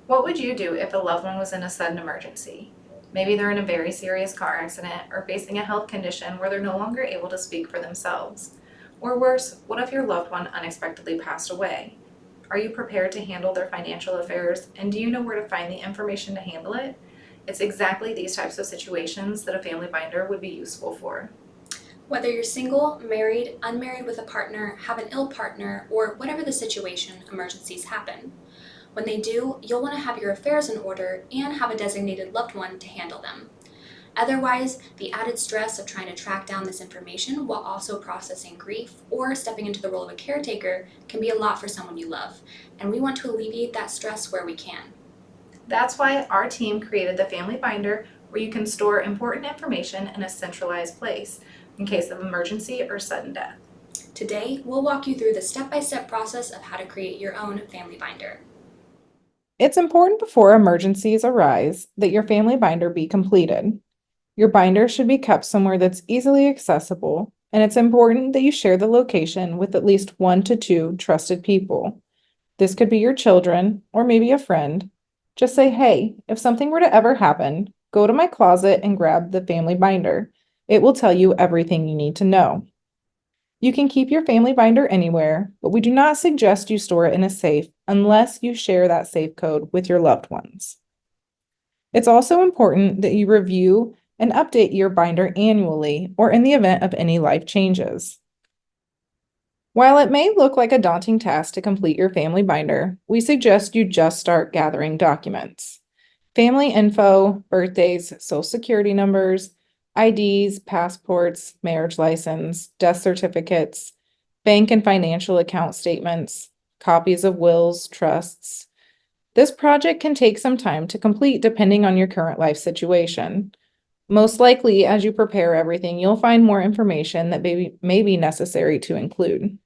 What would you do if a loved one was in a sudden emergency? Maybe they're in a very serious car accident or facing a health condition where they're no longer able to speak for themselves. Or worse, what if your loved one unexpectedly passed away? Are you prepared to handle their financial affairs, and do you know where to find the information to handle it? It's exactly these types of situations that a family binder would be useful for. Whether you're single, married, unmarried with a partner, have an ill partner, or whatever the situation, emergencies happen. When they do, you'll want to have your affairs in order and have a designated loved one to handle them. Otherwise, the added stress of trying to track down this information while also processing grief or stepping into the role of a caretaker can be a lot for someone you love, and we want to alleviate that stress where we can. That's why our team created the Family Binder, where you can store important information in a centralized place in case of emergency or sudden death. Today, we'll walk you through the step-by-step process of how to create your own family binder. It's important before emergencies arise that your family binder be completed. Your binder should be kept somewhere that's easily accessible, and it's important that you share the location with at least 1 to 2 trusted people. This could be your children or maybe a friend. Just say, hey, if something were to ever happen, go to my closet and grab the family binder. It will tell you everything you need to know. You can keep your family binder anywhere, but we do not suggest you store it in a safe unless you share that safe code with your loved ones. It's also important that you review and update your binder annually or in the event of any life changes. While it may look like a daunting task to complete your family binder, we suggest you just start gathering documents. Family info, birthdays, social security numbers, IDs, passports, marriage license, death certificates, bank and financial account statements, copies of wills, trusts. This project can take some time to complete depending on your current life situation. Most likely, as you prepare everything, you'll find more information that may be necessary to include.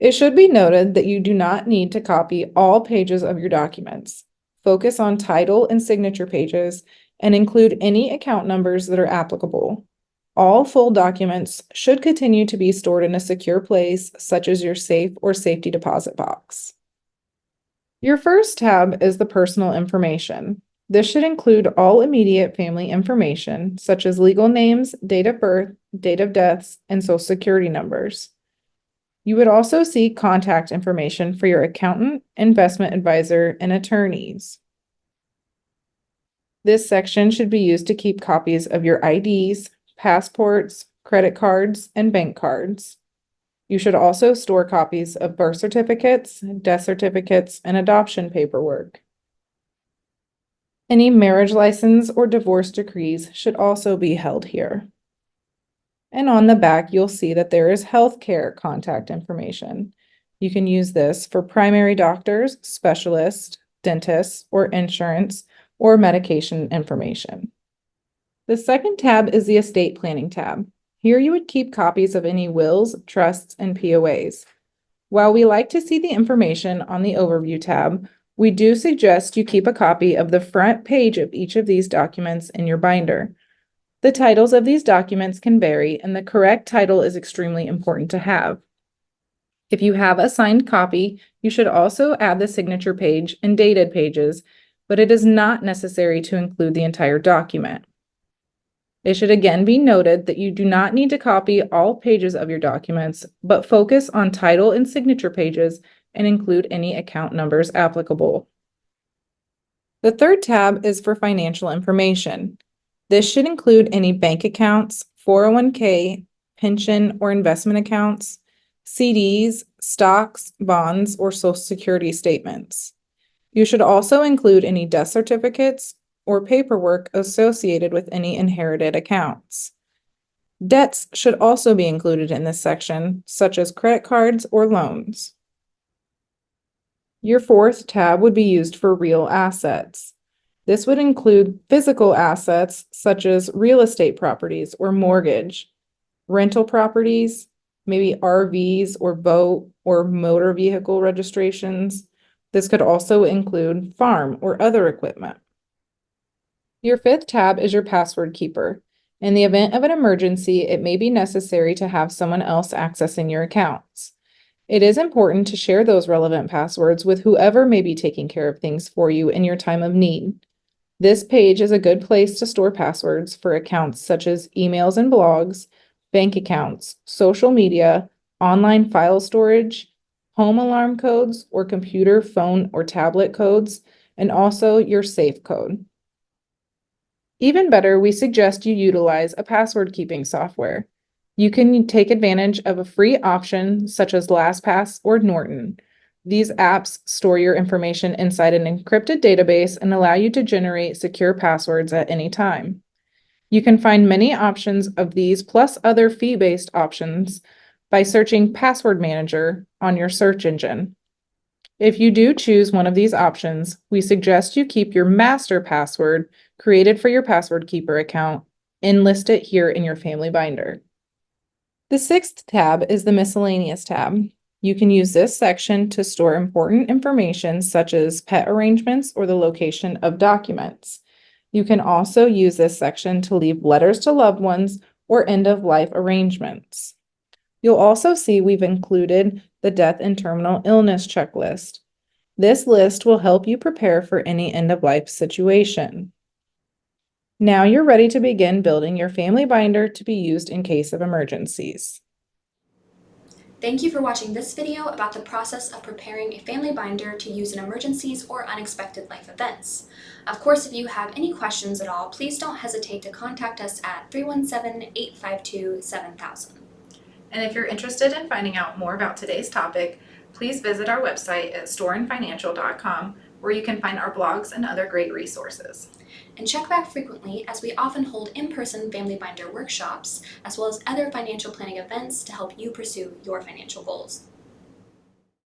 It should be noted that you do not need to copy all pages of your documents. Focus on title and signature pages and include any account numbers that are applicable. All full documents should continue to be stored in a secure place, such as your safe or safety deposit box. Your first tab is the personal information. This should include all immediate family information, such as legal names, date of birth, date of deaths, and social security numbers. You would also see contact information for your accountant, investment advisor, and attorneys. This section should be used to keep copies of your IDs, passports, credit cards, and bank cards. You should also store copies of birth certificates, death certificates, and adoption paperwork. Any marriage license or divorce decrees should also be held here. And on the back, you'll see that there is healthcare contact information. You can use this for primary doctors, specialists, dentists, or insurance, or medication information. The second tab is the estate planning tab. Here you would keep copies of any wills, trusts, and POAs. While we like to see the information on the overview tab, we do suggest you keep a copy of the front page of each of these documents in your binder. The titles of these documents can vary, and the correct title is extremely important to have. If you have a signed copy, you should also add the signature page and dated pages, but it is not necessary to include the entire document. It should again be noted that you do not need to copy all pages of your documents, but focus on title and signature pages and include any account numbers applicable. The third tab is for financial information. This should include any bank accounts, 401k, pension or investment accounts, CDs, stocks, bonds, or Social Security statements. You should also include any death certificates or paperwork associated with any inherited accounts. Debts should also be included in this section, such as credit cards or loans. Your fourth tab would be used for real assets. This would include physical assets such as real estate properties or mortgage, rental properties, maybe RVs or boat or motor vehicle registrations. This could also include farm or other equipment. Your fifth tab is your password keeper. In the event of an emergency, it may be necessary to have someone else accessing your accounts. It is important to share those relevant passwords with whoever may be taking care of things for you in your time of need. This page is a good place to store passwords for accounts such as emails and blogs, bank accounts, social media, online file storage, home alarm codes, or computer, phone, or tablet codes, and also your safe code. Even better, we suggest you utilize a password keeping software. You can take advantage of a free option such as LastPass or Norton. These apps store your information inside an encrypted database and allow you to generate secure passwords at any time. You can find many options of these plus other fee-based options by searching Password Manager on your search engine. If you do choose one of these options, we suggest you keep your master password created for your password keeper account and list it here in your family binder. The sixth tab is the miscellaneous tab. You can use this section to store important information such as pet arrangements or the location of documents. You can also use this section to leave letters to loved ones or end-of-life arrangements. You'll also see we've included the death and terminal illness checklist. This list will help you prepare for any end-of-life situation. Now you're ready to begin building your family binder to be used in case of emergencies. Thank you for watching this video about the process of preparing a family binder to use in emergencies or unexpected life events. Of course, if you have any questions at all, please don't hesitate to contact us at 317-852-7000. And if you're interested in finding out more about today's topic, please visit our website at storeandfinancial.com, where you can find our blogs and other great resources. And check back frequently, as we often hold in-person family binder workshops, as well as other financial planning events to help you pursue your financial goals.